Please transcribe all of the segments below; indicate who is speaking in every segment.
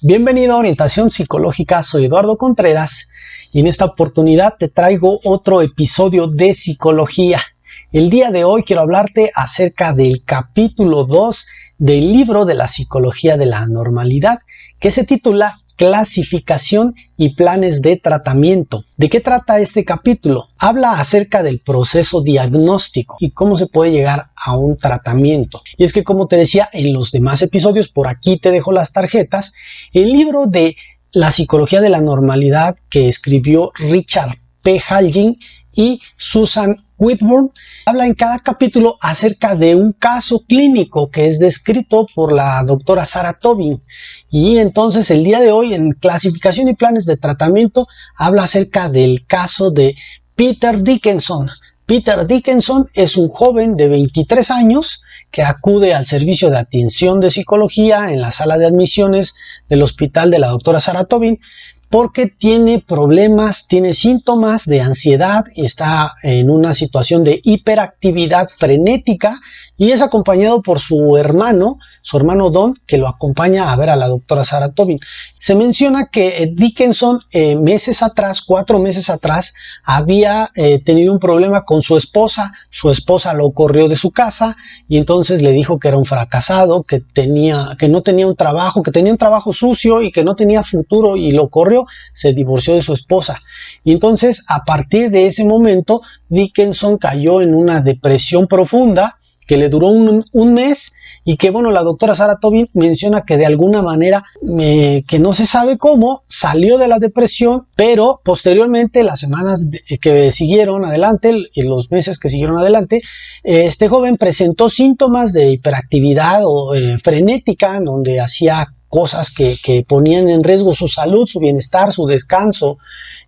Speaker 1: Bienvenido a Orientación Psicológica, soy Eduardo Contreras y en esta oportunidad te traigo otro episodio de psicología. El día de hoy quiero hablarte acerca del capítulo 2 del libro de la psicología de la normalidad, que se titula Clasificación y planes de tratamiento. ¿De qué trata este capítulo? Habla acerca del proceso diagnóstico y cómo se puede llegar a un tratamiento. Y es que, como te decía en los demás episodios, por aquí te dejo las tarjetas, el libro de la psicología de la normalidad que escribió Richard P. Hallgren y Susan Whitburn habla en cada capítulo acerca de un caso clínico que es descrito por la doctora Sarah Tobin. Y entonces el día de hoy en Clasificación y planes de tratamiento habla acerca del caso de Peter Dickinson. Peter Dickinson es un joven de 23 años que acude al servicio de atención de psicología en la sala de admisiones del hospital de la doctora Sarah Tobin porque tiene problemas, tiene síntomas de ansiedad, está en una situación de hiperactividad frenética y es acompañado por su hermano Don, que lo acompaña a ver a la doctora Sarah Tobin. Se menciona que Dickinson 4 meses atrás había tenido un problema con su esposa lo corrió de su casa y entonces le dijo que era un fracasado, que no tenía un trabajo, que tenía un trabajo sucio y que no tenía futuro y lo corrió, se divorció de su esposa. Y entonces a partir de ese momento Dickinson cayó en una depresión profunda que le duró un mes y que la doctora Sarah Tobin menciona que de alguna manera, que no se sabe cómo, salió de la depresión, pero posteriormente, las semanas que siguieron adelante, y los meses que siguieron adelante, este joven presentó síntomas de hiperactividad o frenética, donde hacía cosas que ponían en riesgo su salud, su bienestar, su descanso.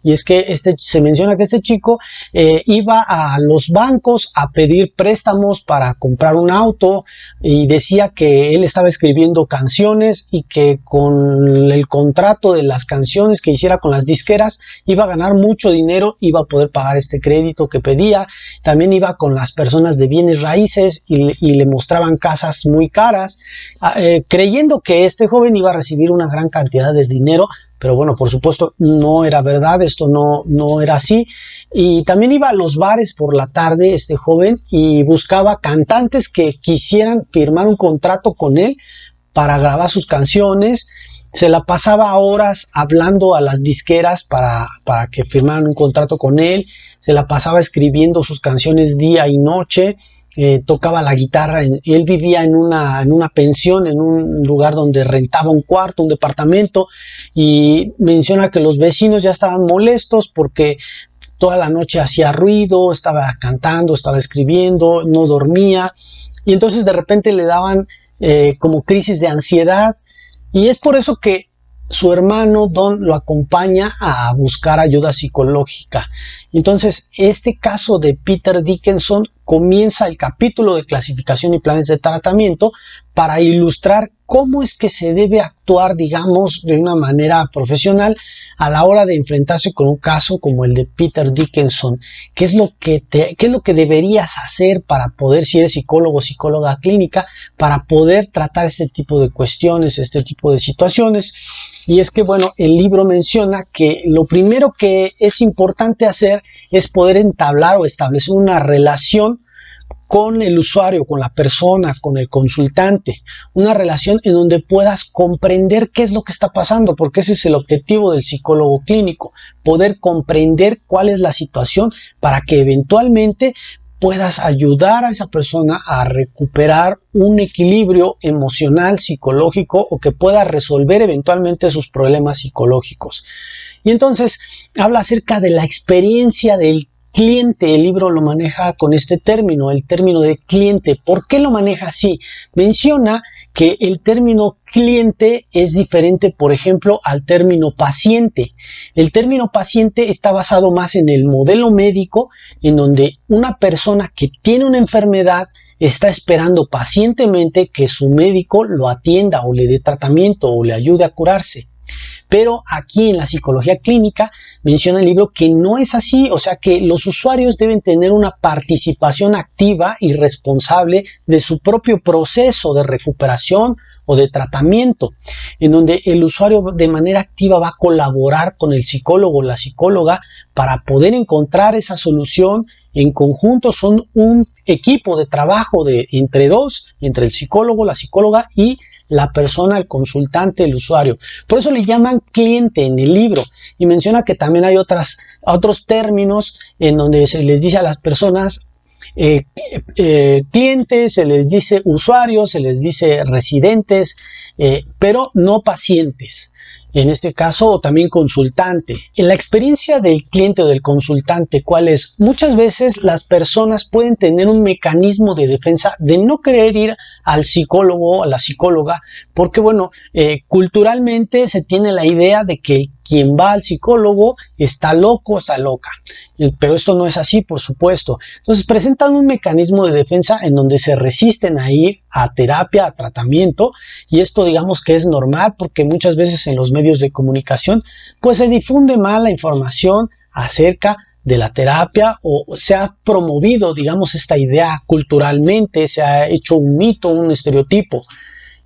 Speaker 1: Y es que se menciona que este chico iba a los bancos a pedir préstamos para comprar un auto y decía que él estaba escribiendo canciones y que con el contrato de las canciones que hiciera con las disqueras iba a ganar mucho dinero, iba a poder pagar este crédito que pedía. También iba con las personas de bienes raíces y le mostraban casas muy caras, creyendo que este joven iba a recibir una gran cantidad de dinero. Pero por supuesto no era verdad, esto no era así. Y también iba a los bares por la tarde este joven y buscaba cantantes que quisieran firmar un contrato con él para grabar sus canciones. Se la pasaba horas hablando a las disqueras para que firmaran un contrato con él. Se la pasaba escribiendo sus canciones día y noche. Tocaba la guitarra, él vivía en una pensión, en un lugar donde rentaba un cuarto, un departamento, y menciona que los vecinos ya estaban molestos porque toda la noche hacía ruido, estaba cantando, estaba escribiendo, no dormía, y entonces de repente le daban como crisis de ansiedad, y es por eso que su hermano Don lo acompaña a buscar ayuda psicológica. Entonces, este caso de Peter Dickinson comienza el capítulo de clasificación y planes de tratamiento para ilustrar cómo es que se debe actuar, digamos, de una manera profesional a la hora de enfrentarse con un caso como el de Peter Dickinson. ¿Qué es lo que deberías hacer para poder, si eres psicólogo o psicóloga clínica, para poder tratar este tipo de cuestiones, este tipo de situaciones? Y es que, el libro menciona que lo primero que es importante hacer es poder entablar o establecer una relación con el usuario, con la persona, con el consultante, una relación en donde puedas comprender qué es lo que está pasando, porque ese es el objetivo del psicólogo clínico, poder comprender cuál es la situación para que eventualmente puedas ayudar a esa persona a recuperar un equilibrio emocional, psicológico, o que pueda resolver eventualmente sus problemas psicológicos. Y entonces habla acerca de la experiencia del cliente. El libro lo maneja con este término, el término de cliente. ¿Por qué lo maneja así? Menciona que el término cliente es diferente, por ejemplo, al término paciente. El término paciente está basado más en el modelo médico, en donde una persona que tiene una enfermedad está esperando pacientemente que su médico lo atienda o le dé tratamiento o le ayude a curarse. Pero aquí en la psicología clínica menciona el libro que no es así, o sea que los usuarios deben tener una participación activa y responsable de su propio proceso de recuperación o de tratamiento, en donde el usuario de manera activa va a colaborar con el psicólogo o la psicóloga para poder encontrar esa solución. En conjunto son un equipo de trabajo entre dos, entre el psicólogo, la psicóloga y la persona, el consultante, el usuario. Por eso le llaman cliente en el libro, y menciona que también hay otros términos en donde se les dice a las personas clientes, se les dice usuarios, se les dice residentes, pero no pacientes. En este caso, también consultante. En la experiencia del cliente o del consultante, ¿cuál es? Muchas veces las personas pueden tener un mecanismo de defensa de no querer ir al psicólogo o a la psicóloga, porque bueno, culturalmente se tiene la idea de que quien va al psicólogo está loco, está loca. Pero esto no es así, por supuesto. Entonces presentan un mecanismo de defensa en donde se resisten a ir a terapia, a tratamiento, y esto digamos que es normal porque muchas veces en los medios de comunicación pues se difunde mal la información acerca de la terapia, o se ha promovido digamos esta idea culturalmente, se ha hecho un mito, un estereotipo.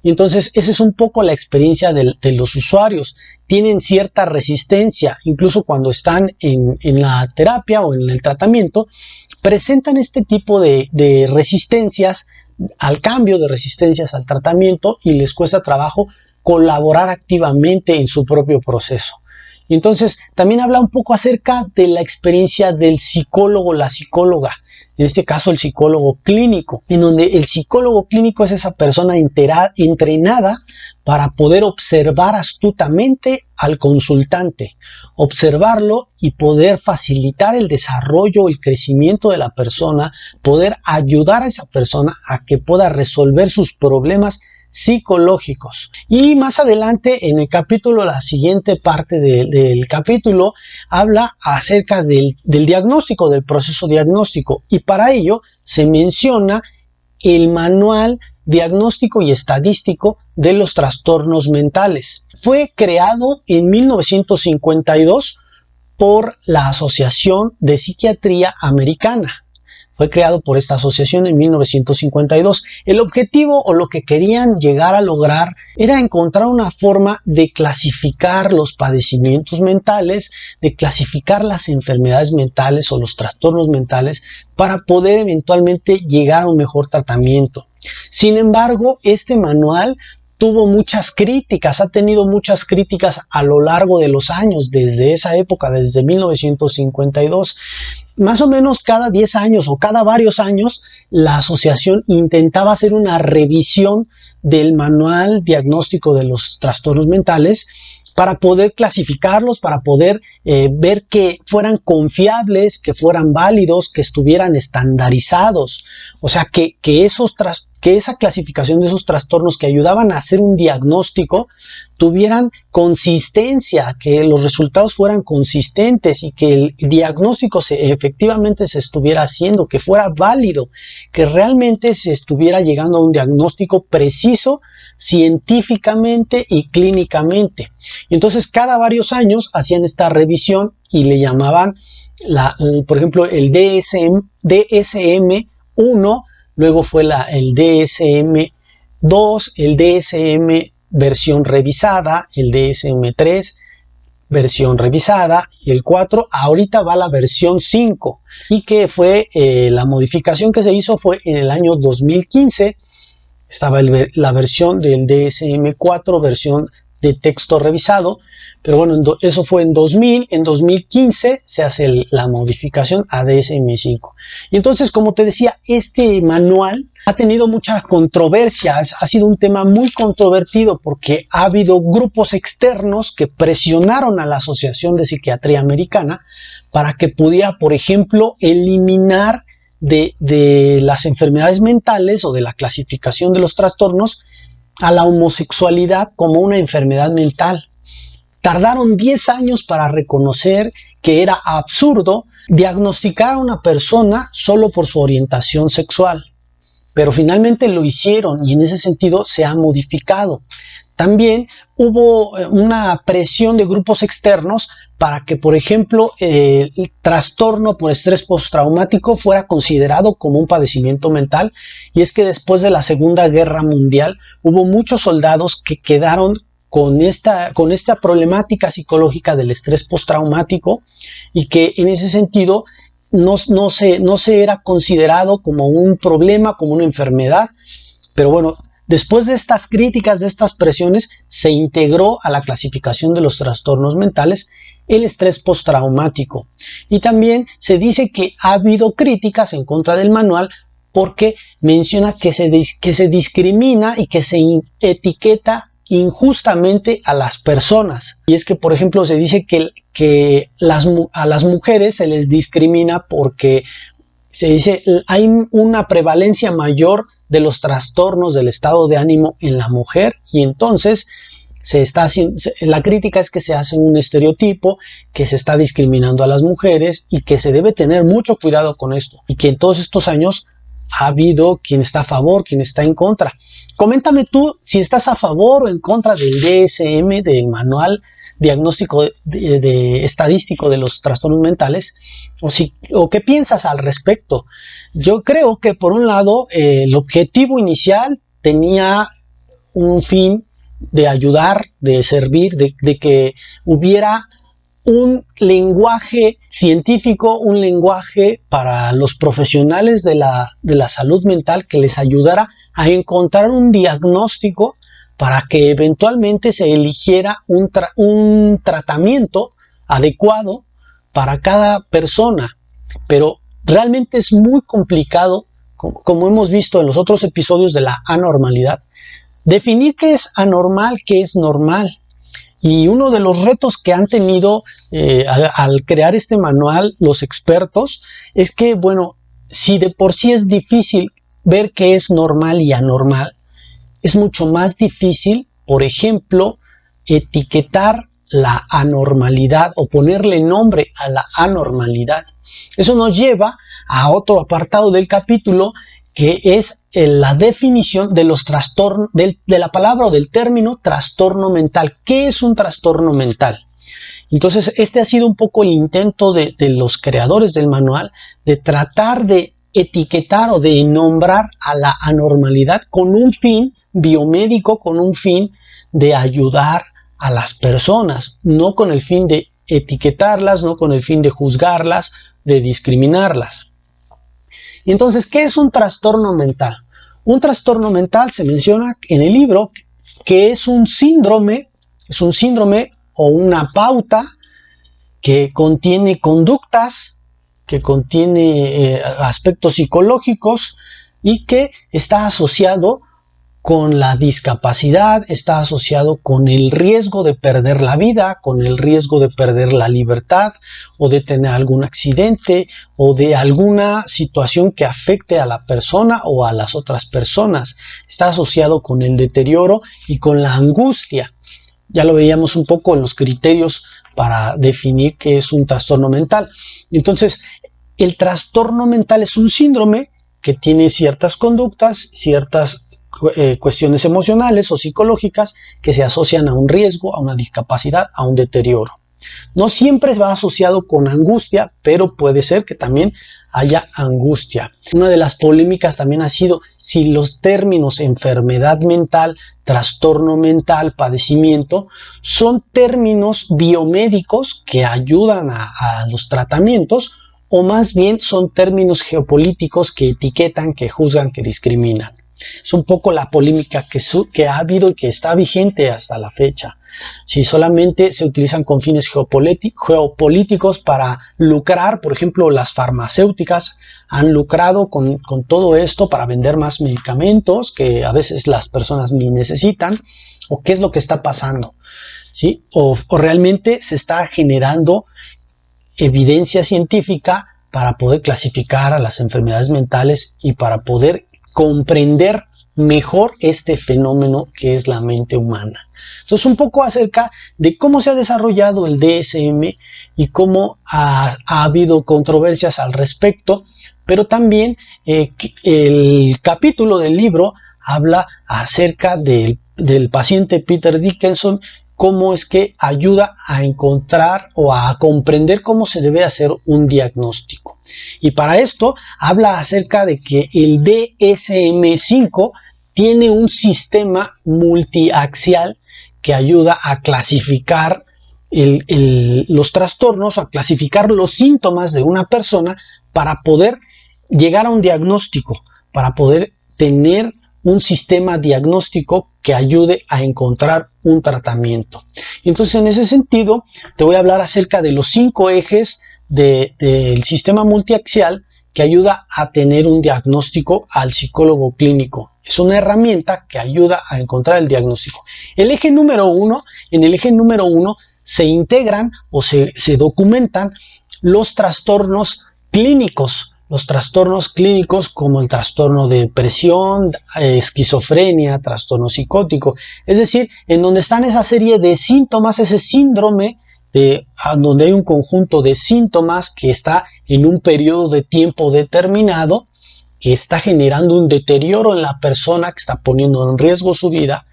Speaker 1: Y entonces esa es un poco la experiencia de los usuarios. Tienen cierta resistencia, incluso cuando están en la terapia o en el tratamiento, presentan este tipo de resistencias al cambio, de resistencias al tratamiento, y les cuesta trabajo colaborar activamente en su propio proceso. Y entonces también habla un poco acerca de la experiencia del psicólogo, la psicóloga. En este caso el psicólogo clínico, en donde el psicólogo clínico es esa persona entrenada para poder observar astutamente al consultante, observarlo y poder facilitar el desarrollo, el crecimiento de la persona, poder ayudar a esa persona a que pueda resolver sus problemas psicológicos. Y más adelante en el capítulo, la siguiente parte del capítulo, habla acerca del diagnóstico, del proceso diagnóstico, y para ello se menciona el manual diagnóstico y estadístico de los trastornos mentales. Fue creado en 1952 por la Asociación de Psiquiatría Americana. Fue creado por esta asociación en 1952. El objetivo, o lo que querían llegar a lograr, era encontrar una forma de clasificar los padecimientos mentales, de clasificar las enfermedades mentales o los trastornos mentales para poder eventualmente llegar a un mejor tratamiento. Sin embargo, este manual tuvo muchas críticas, ha tenido muchas críticas a lo largo de los años, desde esa época, desde 1952. Más o menos cada 10 años o cada varios años, la asociación intentaba hacer una revisión del manual diagnóstico de los trastornos mentales para poder clasificarlos, para poder ver que fueran confiables, que fueran válidos, que estuvieran estandarizados. O sea, que esa clasificación de esos trastornos que ayudaban a hacer un diagnóstico tuvieran consistencia, que los resultados fueran consistentes y que el diagnóstico efectivamente se estuviera haciendo, que fuera válido, que realmente se estuviera llegando a un diagnóstico preciso científicamente y clínicamente. Y entonces cada varios años hacían esta revisión y le llamaban, por ejemplo, el DSM-1, luego fue el DSM-2, el DSM versión revisada, el DSM-3 versión revisada, y el 4 ahorita va la versión 5, y que fue la modificación que se hizo fue en el año 2015. Estaba la versión del DSM-4, versión de texto revisado, pero bueno, eso fue en 2000, en 2015 se hace la modificación a DSM-5. Y entonces, como te decía, este manual ha tenido mucha controversia, ha sido un tema muy controvertido porque ha habido grupos externos que presionaron a la Asociación de Psiquiatría Americana para que pudiera, por ejemplo, eliminar de las enfermedades mentales o de la clasificación de los trastornos a la homosexualidad como una enfermedad mental. Tardaron 10 años para reconocer que era absurdo diagnosticar a una persona solo por su orientación sexual, pero finalmente lo hicieron y en ese sentido se ha modificado. También hubo una presión de grupos externos para que, por ejemplo, el trastorno por estrés postraumático fuera considerado como un padecimiento mental. Y es que después de la Segunda Guerra Mundial hubo muchos soldados que quedaron con esta problemática psicológica del estrés postraumático, y que en ese sentido no se era considerado como un problema, como una enfermedad. Pero bueno, después de estas críticas, de estas presiones, se integró a la clasificación de los trastornos mentales el estrés postraumático. Y también se dice que ha habido críticas en contra del manual porque menciona que se discrimina y que se etiqueta injustamente a las personas. Y es que, por ejemplo, se dice que a las mujeres se les discrimina porque se dice hay una prevalencia mayor de los trastornos del estado de ánimo en la mujer, y entonces la crítica es que se hace un estereotipo, que se está discriminando a las mujeres y que se debe tener mucho cuidado con esto, y que en todos estos años ha habido quien está a favor, quien está en contra. Coméntame tú si estás a favor o en contra del DSM, del Manual Diagnóstico Estadístico de los Trastornos Mentales, o qué piensas al respecto. Yo creo que, por un lado, el objetivo inicial tenía un fin de ayudar, de servir, de que hubiera un lenguaje científico, un lenguaje para los profesionales de la salud mental que les ayudara a encontrar un diagnóstico para que eventualmente se eligiera un tratamiento adecuado para cada persona. Pero realmente es muy complicado, como hemos visto en los otros episodios de la anormalidad, definir qué es anormal, qué es normal. Y uno de los retos que han tenido al crear este manual los expertos es que, bueno, si de por sí es difícil ver qué es normal y anormal, es mucho más difícil, por ejemplo, etiquetar la anormalidad o ponerle nombre a la anormalidad. Eso nos lleva a otro apartado del capítulo, que es la definición de los trastornos, de la palabra o del término trastorno mental. ¿Qué es un trastorno mental? Entonces, este ha sido un poco el intento de los creadores del manual de tratar de etiquetar o de nombrar a la anormalidad con un fin biomédico, con un fin de ayudar a las personas, no con el fin de etiquetarlas, no con el fin de juzgarlas, de discriminarlas. Y entonces, ¿qué es un trastorno mental? Un trastorno mental se menciona en el libro que es un síndrome o una pauta que contiene conductas, que contiene aspectos psicológicos y que está asociado con la discapacidad, está asociado con el riesgo de perder la vida, con el riesgo de perder la libertad o de tener algún accidente o de alguna situación que afecte a la persona o a las otras personas. Está asociado con el deterioro y con la angustia. Ya lo veíamos un poco en los criterios para definir qué es un trastorno mental. Entonces, el trastorno mental es un síndrome que tiene ciertas conductas, ciertas cuestiones emocionales o psicológicas que se asocian a un riesgo, a una discapacidad, a un deterioro. No siempre va asociado con angustia, pero puede ser que también haya angustia. Una de las polémicas también ha sido si los términos enfermedad mental, trastorno mental, padecimiento, son términos biomédicos que ayudan a los tratamientos, o más bien son términos geopolíticos que etiquetan, que juzgan, que discriminan. Es un poco la polémica que ha habido y que está vigente hasta la fecha. Si solamente se utilizan con fines geopolíticos para lucrar, por ejemplo, las farmacéuticas han lucrado con todo esto para vender más medicamentos que a veces las personas ni necesitan, o qué es lo que está pasando, ¿sí? O realmente se está generando evidencia científica para poder clasificar a las enfermedades mentales y para poder comprender mejor este fenómeno que es la mente humana. Entonces, un poco acerca de cómo se ha desarrollado el DSM y cómo ha habido controversias al respecto, pero también el capítulo del libro habla acerca del del paciente Peter Dickinson, cómo es que ayuda a encontrar o a comprender cómo se debe hacer un diagnóstico. Y para esto habla acerca de que el DSM-5 tiene un sistema multiaxial que ayuda a clasificar los trastornos, a clasificar los síntomas de una persona para poder llegar a un diagnóstico, para poder tener un sistema diagnóstico que ayude a encontrar un tratamiento. Entonces, en ese sentido, te voy a hablar acerca de los 5 ejes del sistema multiaxial que ayuda a tener un diagnóstico al psicólogo clínico. Es una herramienta que ayuda a encontrar el diagnóstico. En el eje número 1 se integran o se documentan los trastornos clínicos. Los trastornos clínicos como el trastorno de depresión, esquizofrenia, trastorno psicótico. Es decir, en donde están esa serie de síntomas, ese síndrome, donde hay un conjunto de síntomas que está en un periodo de tiempo determinado, que está generando un deterioro en la persona, que está poniendo en riesgo su vida.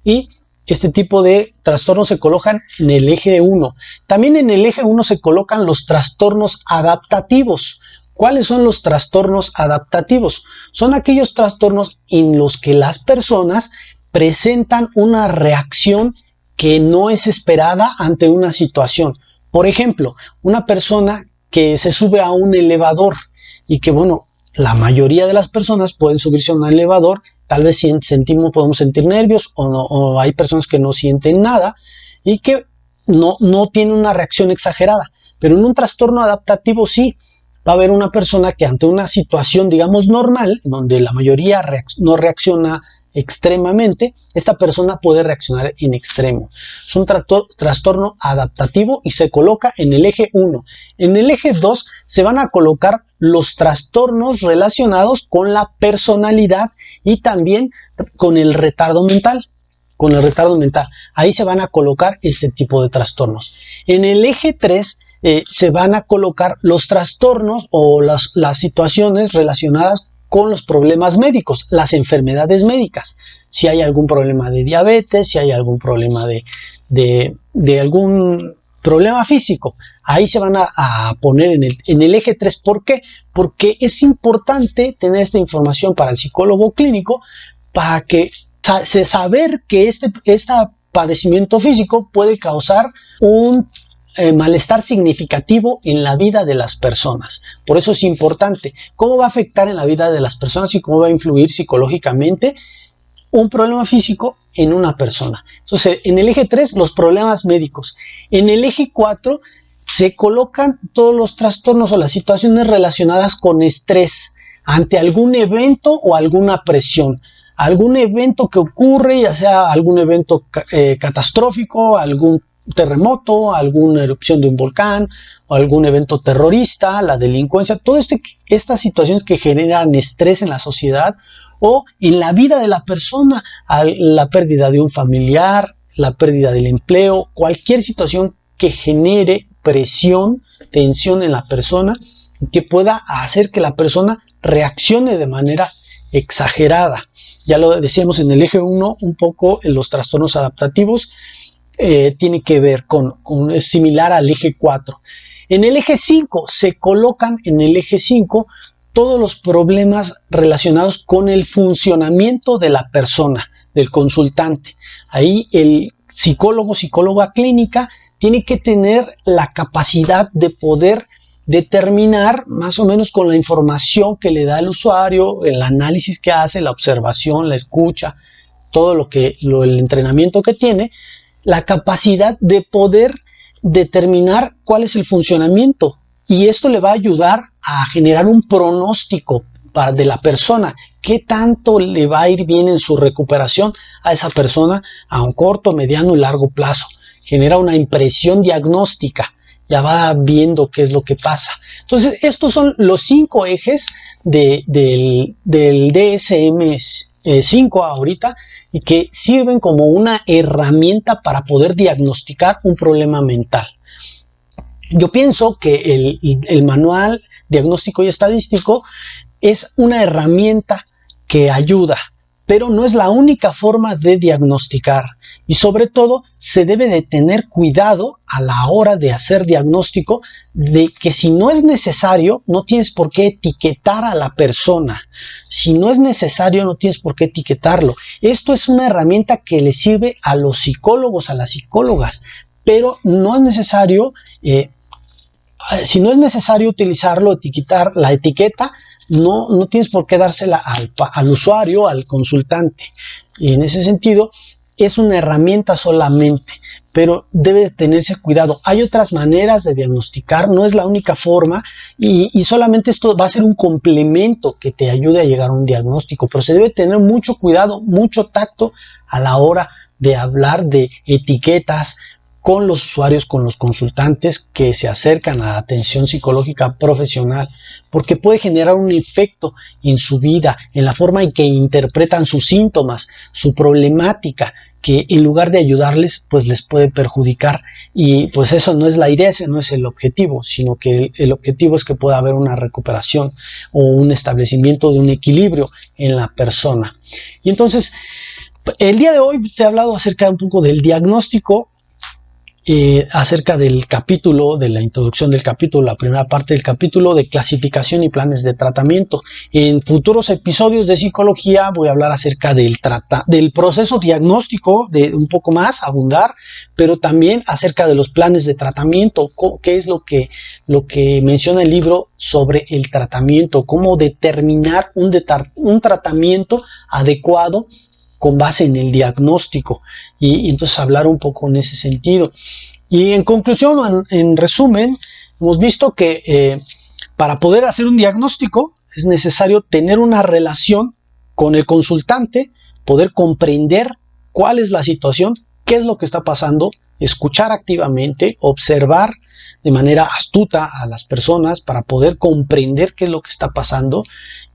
Speaker 1: Y este tipo de trastornos se colocan en el eje 1. También en el eje 1 se colocan los trastornos adaptativos. ¿Cuáles son los trastornos adaptativos? Son aquellos trastornos en los que las personas presentan una reacción que no es esperada ante una situación. Por ejemplo, una persona que se sube a un elevador y que, bueno, la mayoría de las personas pueden subirse a un elevador, tal vez podemos sentir nervios o hay personas que no sienten nada y que no tienen una reacción exagerada. Pero en un trastorno adaptativo sí. Va a haber una persona que ante una situación, digamos, normal, donde la mayoría no reacciona extremadamente, esta persona puede reaccionar en extremo. Es un trastorno adaptativo y se coloca en el eje 1. En el eje 2 se van a colocar los trastornos relacionados con la personalidad y también con el retardo mental. Ahí se van a colocar este tipo de trastornos. En el eje 3 se van a colocar los trastornos o las situaciones relacionadas con los problemas médicos, las enfermedades médicas. Si hay algún problema de diabetes, si hay algún problema de algún problema físico, ahí se van a poner en el eje 3. ¿Por qué? Porque es importante tener esta información para el psicólogo clínico para que saber que este padecimiento físico puede causar un malestar significativo en la vida de las personas. Por eso es importante cómo va a afectar en la vida de las personas y cómo va a influir psicológicamente un problema físico en una persona. Entonces, en el eje 3, los problemas médicos. En el eje 4 se colocan todos los trastornos o las situaciones relacionadas con estrés ante algún evento o alguna presión. Algún evento que ocurre, ya sea algún evento catastrófico, algún terremoto, alguna erupción de un volcán o algún evento terrorista, la delincuencia, todas estas situaciones que generan estrés en la sociedad o en la vida de la persona, la pérdida de un familiar, la pérdida del empleo, cualquier situación que genere presión, tensión en la persona, que pueda hacer que la persona reaccione de manera exagerada. Ya lo decíamos en el eje 1 un poco en los trastornos adaptativos. Tiene que ver es similar al eje 4. En el eje 5 se colocan en el eje 5 todos los problemas relacionados con el funcionamiento de la persona, del consultante. Ahí el psicóloga clínica tiene que tener la capacidad de poder determinar más o menos con la información que le da el usuario, el análisis que hace, la observación, la escucha, todo el entrenamiento que tiene, la capacidad de poder determinar cuál es el funcionamiento, y esto le va a ayudar a generar un pronóstico de la persona, qué tanto le va a ir bien en su recuperación a esa persona a un corto, mediano y largo plazo. Genera una impresión diagnóstica, ya va viendo qué es lo que pasa. Entonces, estos son los 5 ejes del DSM-5 ahorita, y que sirven como una herramienta para poder diagnosticar un problema mental. Yo pienso que el manual diagnóstico y estadístico es una herramienta que ayuda, pero no es la única forma de diagnosticar. Y sobre todo se debe de tener cuidado a la hora de hacer diagnóstico, de que si no es necesario, no tienes por qué etiquetar a la persona. Si no es necesario, no tienes por qué etiquetarlo. Esto es una herramienta que le sirve a los psicólogos, a las psicólogas, pero no es necesario, si no es necesario utilizarlo, etiquetar la etiqueta, no tienes por qué dársela al usuario, al consultante. Y en ese sentido, es una herramienta solamente, pero debe tenerse cuidado. Hay otras maneras de diagnosticar, no es la única forma, y solamente esto va a ser un complemento que te ayude a llegar a un diagnóstico, pero se debe tener mucho cuidado, mucho tacto a la hora de hablar de etiquetas con los usuarios, con los consultantes que se acercan a la atención psicológica profesional, porque puede generar un efecto en su vida, en la forma en que interpretan sus síntomas, su problemática, que en lugar de ayudarles, pues les puede perjudicar. Y pues eso no es la idea, ese no es el objetivo, sino que el objetivo es que pueda haber una recuperación o un establecimiento de un equilibrio en la persona. Y entonces, el día de hoy te he hablado acerca un poco del diagnóstico, acerca del capítulo, de la introducción del capítulo, la primera parte del capítulo de clasificación y planes de tratamiento. En futuros episodios de psicología voy a hablar acerca del proceso diagnóstico, de un poco más, abundar, pero también acerca de los planes de tratamiento, qué es lo que menciona el libro sobre el tratamiento, cómo determinar un tratamiento adecuado con base en el diagnóstico, y entonces hablar un poco en ese sentido. Y en conclusión, en resumen, hemos visto que para poder hacer un diagnóstico es necesario tener una relación con el consultante, poder comprender cuál es la situación, qué es lo que está pasando, escuchar activamente, observar de manera astuta a las personas para poder comprender qué es lo que está pasando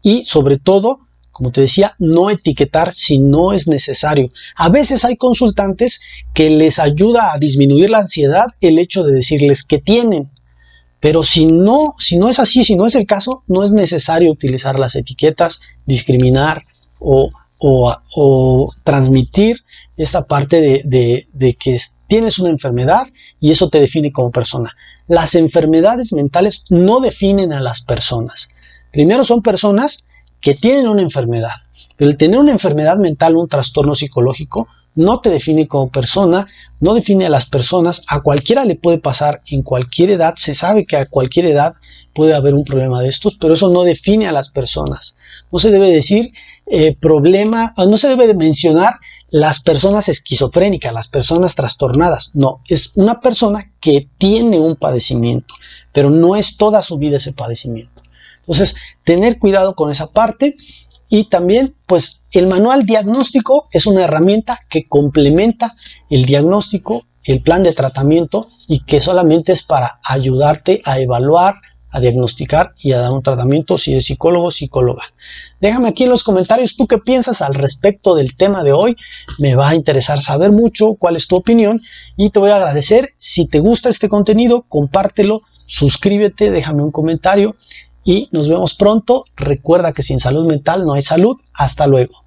Speaker 1: y sobre todo, como te decía, no etiquetar si no es necesario. A veces hay consultantes que les ayuda a disminuir la ansiedad el hecho de decirles que tienen. Pero si no es así, si no es el caso, no es necesario utilizar las etiquetas, discriminar o transmitir esta parte de que tienes una enfermedad y eso te define como persona. Las enfermedades mentales no definen a las personas. Primero son personas que tienen una enfermedad, pero el tener una enfermedad mental o un trastorno psicológico no te define como persona, no define a las personas. A cualquiera le puede pasar en cualquier edad, se sabe que a cualquier edad puede haber un problema de estos, pero eso no define a las personas. No se debe decir no se debe mencionar las personas esquizofrénicas, las personas trastornadas. No, es una persona que tiene un padecimiento, pero no es toda su vida ese padecimiento. Entonces, tener cuidado con esa parte. Y también, pues, el manual diagnóstico es una herramienta que complementa el diagnóstico, el plan de tratamiento, y que solamente es para ayudarte a evaluar, a diagnosticar y a dar un tratamiento si eres psicólogo o psicóloga. Déjame aquí en los comentarios tú qué piensas al respecto del tema de hoy. Me va a interesar saber mucho cuál es tu opinión y te voy a agradecer. Si te gusta este contenido, compártelo, suscríbete, déjame un comentario. Y nos vemos pronto. Recuerda que sin salud mental no hay salud. Hasta luego.